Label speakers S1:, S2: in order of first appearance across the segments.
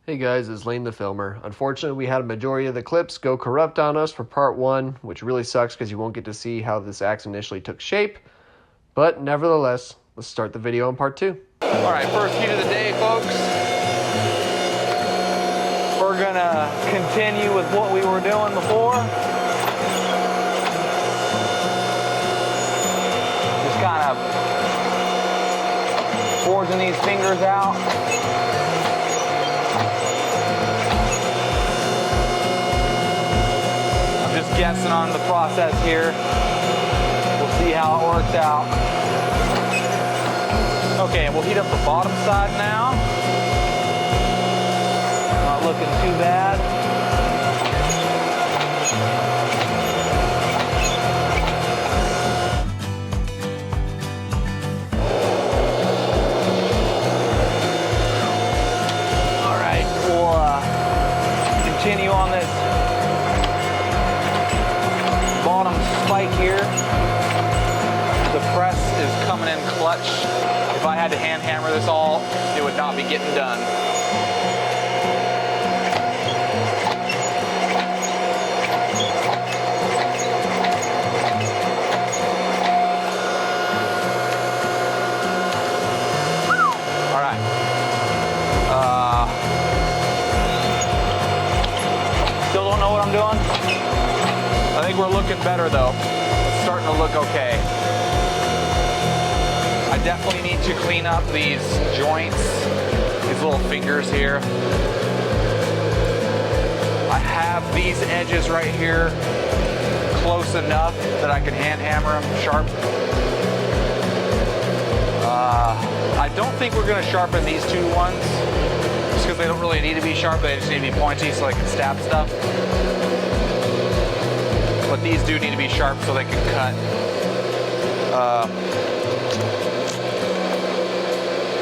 S1: Hey guys, it's Lane the Filmer. Unfortunately, we had a majority of the clips go corrupt on us for part 1, which really sucks because you won't get to see how this axe initially took shape. But nevertheless, let's start the video on part 2.
S2: Alright, first heat of the day, folks. We're gonna continue with what we were doing before. Just kind of forging these fingers out. Just guessing on the process here. We'll see how it works out. Okay, we'll heat up the bottom side now. Not looking too bad. All right, we'll continue on this bottom spike here. The press is coming in clutch. If I had to hand hammer this all, it would not be getting done. All right. Still don't know what I'm doing. I think we're looking better though. It's starting to look okay. I definitely need to clean up these joints, these little fingers here. I have these edges right here close enough that I can hand hammer them sharp. I don't think we're going to sharpen these two ones just because they don't really need to be sharp. They just need to be pointy so I can stab stuff. But these do need to be sharp so they can cut.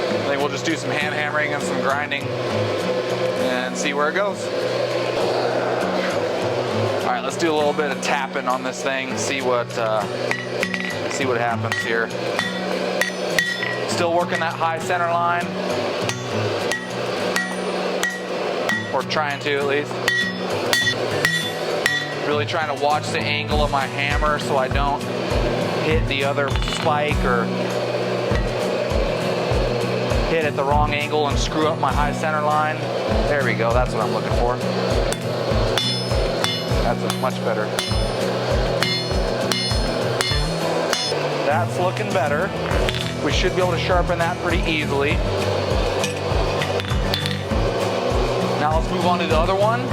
S2: I think we'll just do some hand hammering and some grinding and see where it goes. All right, let's do a little bit of tapping on this thing, see what happens here. Still working that high center line, or trying to at least. Really trying to watch the angle of my hammer so I don't hit the other spike or hit at the wrong angle and screw up my high center line. There we go, that's what I'm looking for. That's much better. That's looking better. We should be able to sharpen that pretty easily. Now let's move on to the other one.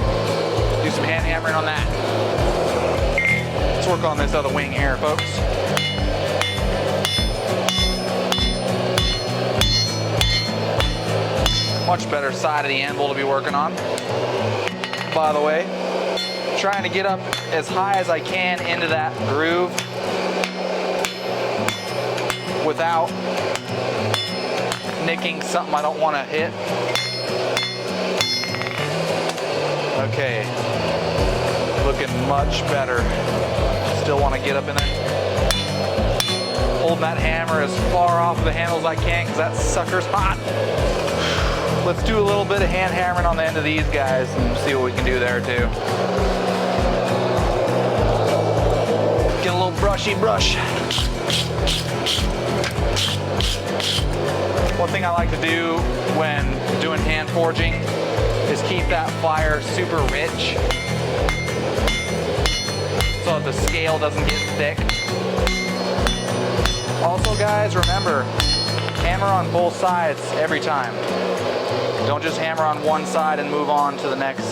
S2: Do some hand hammering on that. Let's work on this other wing here, folks. Much better side of the anvil to be working on. By the way, trying to get up as high as I can into that groove without nicking something I don't want to hit. Okay, looking much better. Still want to get up in there. Holding that hammer as far off of the handle as I can because that sucker's hot. Let's do a little bit of hand hammering on the end of these guys and see what we can do there too. Get a little brushy brush. One thing I like to do when doing hand forging is keep that fire super rich so that the scale doesn't get thick. Also guys, remember, hammer on both sides every time. Don't just hammer on one side and move on to the next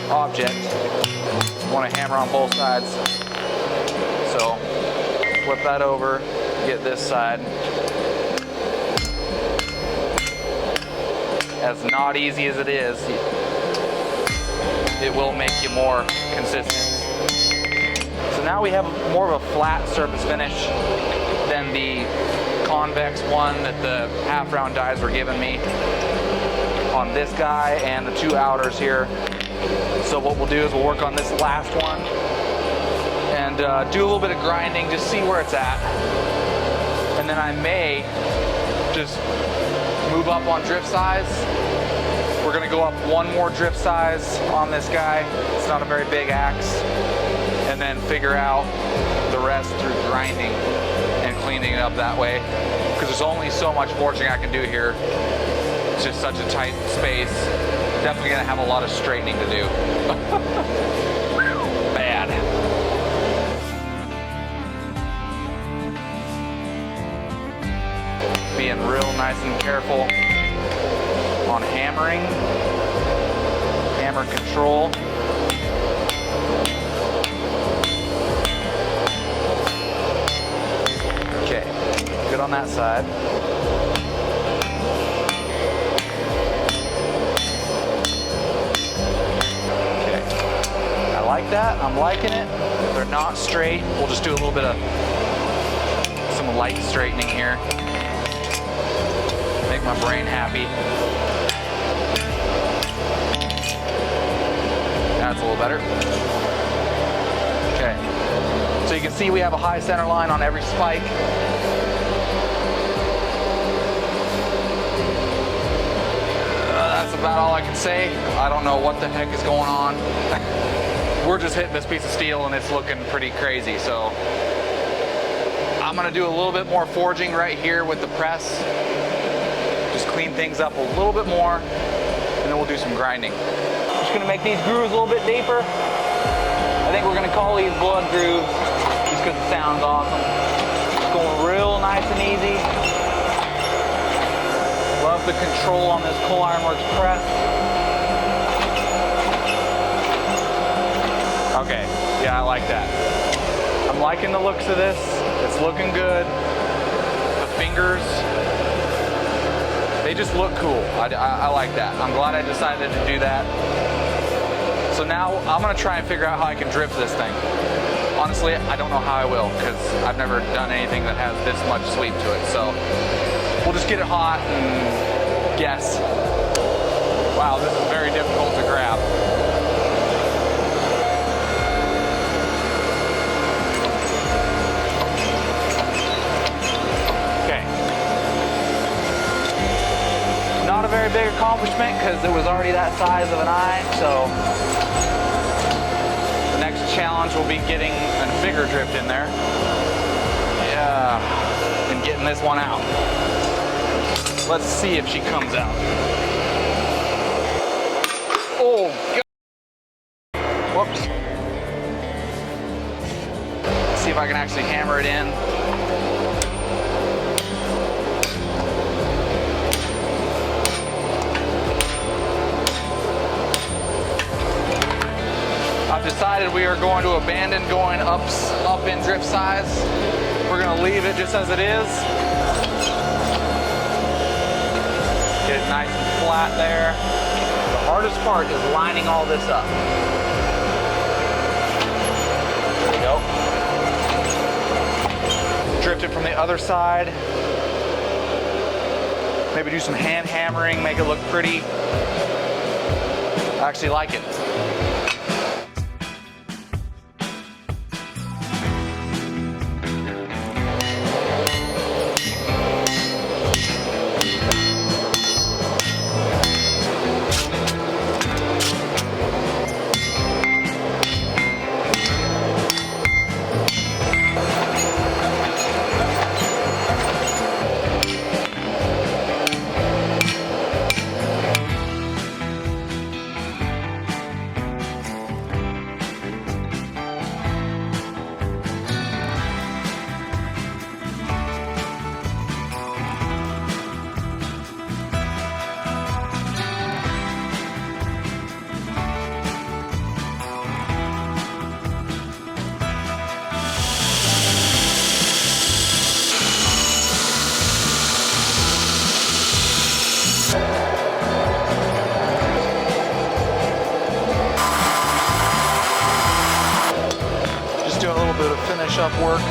S2: object. You want to hammer on both sides. So flip that over, get this side. As not easy as it is, it will make you more consistent. So now we have more of a flat surface finish than the convex one that the half round dies were giving me on this guy and the two outers here. So what we'll do is we'll work on this last one and do a little bit of grinding, just see where it's at. And then I may just move up on drift size We're gonna go up one more drift size on this guy. It's not a very big axe. And then figure out the rest through grinding and cleaning it up that way. Because there's only so much forging I can do here. It's just such a tight space. Definitely gonna have a lot of straightening to do. Bad. Being real nice and careful on hammering, hammer control. Okay, good on that side. Okay, I like that, I'm liking it. They're not straight. We'll just do a little bit of some light straightening here. Make my brain happy. That's a little better. Okay. So you can see we have a high center line on every spike. That's about all I can say. I don't know what the heck is going on. We're just hitting this piece of steel and it's looking pretty crazy. So I'm gonna do a little bit more forging right here with the press. Just clean things up a little bit more, and then we'll do some grinding. Just gonna make these grooves a little bit deeper. I think we're gonna call these blood grooves, just because it sounds awesome. It's going real nice and easy. Love the control on this Coal Iron Works press. Okay, yeah, I like that. I'm liking the looks of this. It's looking good. The fingers, they just look cool. I like that. I'm glad I decided to do that. So now I'm gonna try and figure out how I can drift this thing. Honestly, I don't know how I will, because I've never done anything that has this much sweep to it. So we'll just get it hot and guess. Wow, this is very difficult to grab. Not a very big accomplishment because it was already that size of an eye, so the next challenge will be getting a bigger drift in there. Yeah, and getting this one out. Let's see if she comes out. Oh, God. Whoops. Let's see if I can actually hammer it in. I've decided we are going to abandon going up in drift size. We're going to leave it just as it is. Get it nice and flat there. The hardest part is lining all this up. There we go. Drift it from the other side. Maybe do some hand hammering, make it look pretty. I actually like it. Finish up work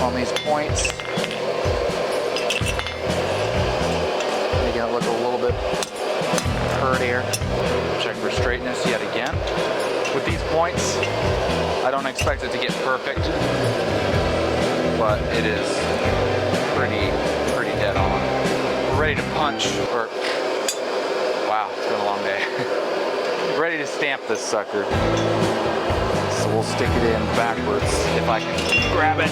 S2: on these points. Making it look a little bit prettier. Check for straightness yet again. With these points, I don't expect it to get perfect, but it is pretty dead on. We're ready to punch, or stamp this sucker. So we'll stick it in backwards if I can grab it.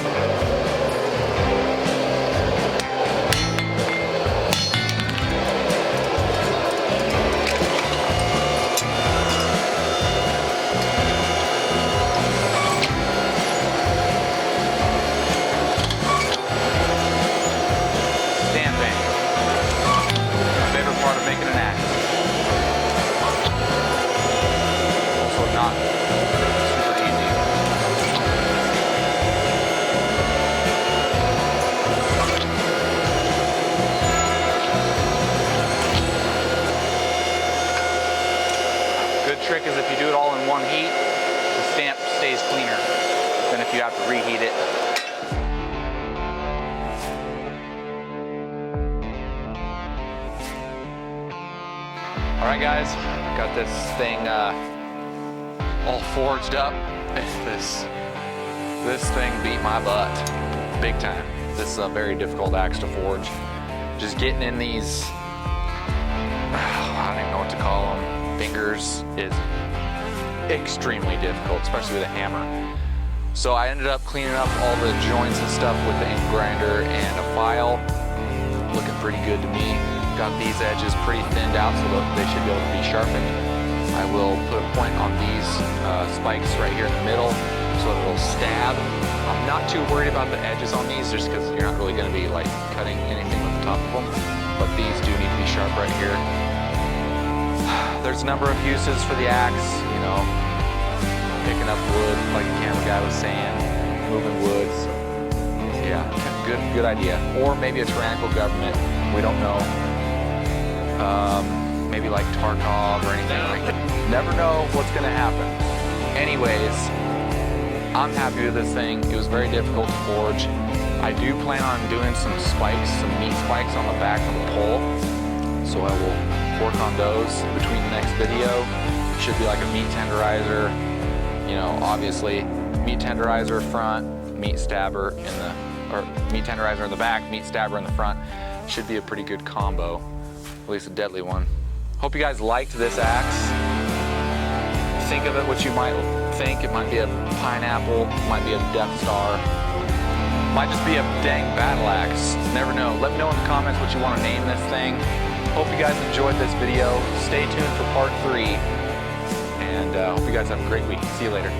S2: Stamping. My favorite part of making an axe. Also not super easy. Good trick is if you do it all in one heat, the stamp stays cleaner than if you have to reheat it. All right, guys, got this thing all forged up. This thing beat my butt big time. This is a very difficult axe to forge. Just getting in these, I don't even know what to call them, fingers is extremely difficult, especially with a hammer. So I ended up cleaning up all the joints and stuff with the ink grinder and a file. Looking pretty good to me. Got these edges pretty thinned out so that they should be able to be sharpened. I will put a point on these spikes right here in the middle so that it'll stab. I'm not too worried about the edges on these just because you're not really going to be like cutting anything with the top of them. But these do need to be sharp right here. There's a number of uses for the axe, you know, picking up wood like the camera guy was saying, moving woods. Yeah, good idea. Or maybe a tyrannical government, we don't know. Maybe like Tarkov or anything like that. Never know what's gonna happen. Anyways, I'm happy with this thing. It was very difficult to forge. I do plan on doing some spikes, some meat spikes on the back of the pole. So I will work on those between the next video. Should be like a meat tenderizer, you know, obviously meat tenderizer front, meat stabber in the, or meat tenderizer in the back, meat stabber in the front. Should be a pretty good combo, at least a deadly one. Hope you guys liked this axe. Think of it what you might think. It might be a pineapple, might be a Death Star, might just be a dang battle axe. Never know. Let me know in the comments what you want to name this thing. Hope you guys enjoyed this video. Stay tuned for part 3. And hope you guys have a great week. See you later.